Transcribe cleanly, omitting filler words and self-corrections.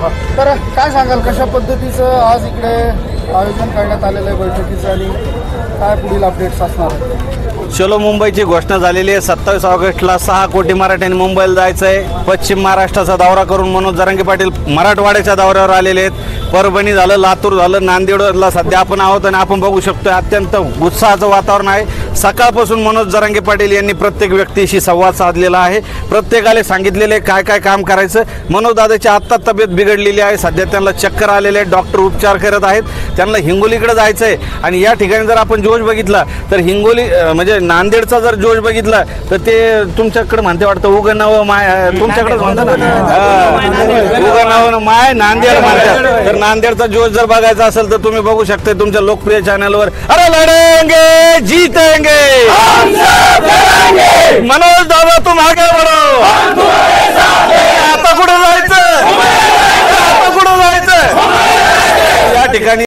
तर काय सांगाल कशा पद्धतीचं आज इकडे आयोजन करण्यात आलेलं आहे बैठकीचं आणि काय पुढील अपडेट्स असणार? चलो मुंबईची घोषणा झालेली आहे। 27 ऑगस्टला 6 कोटी मराठ्यांनी मुंबईला जायचं आहे। पश्चिम महाराष्ट्राचा दौरा करून मनोज जरांगे पाटील मराठवाड्याच्या दौऱ्यावर आलेले आहेत। परभणी झालं, लातूर झालं, नांदेडला सध्या आपण आहोत आणि आपण बघू शकतो अत्यंत उत्साहाचं वातावरण आहे। सकाळपासून मनोज जरांगे पाटील यांनी प्रत्येक व्यक्तीशी संवाद साधलेला आहे। प्रत्येकाला सांगितलेले काय काय काम करायचं। मनोज दादाची आत्ता तब्येत बिघडलेली आहे, सध्या त्यांना चक्कर आलेले आहे, डॉक्टर उपचार करत आहेत, त्यांना हिंगोलीकडे जायचं आहे। आणि या ठिकाणी जर आपण जोश बघितला तर हिंगोली म्हणजे नांदेडचा जर जोश बघितला तर ते तुमच्याकडे म्हणते वाटतं उगं नाव माय, तुमच्याकडेच म्हणतात ना उगं नाव माय नांदेड म्हणतात। तर नांदेडचा जोश जर बघायचा असेल तर तुम्ही बघू शकता तुमच्या लोकप्रिय चॅनलवर। अरे लढेंगे जीतेंगे मनोज दादा तुम आगे बढ़ो। आता कुठे जायचं, आता कुठे जायचं या ठिकाणी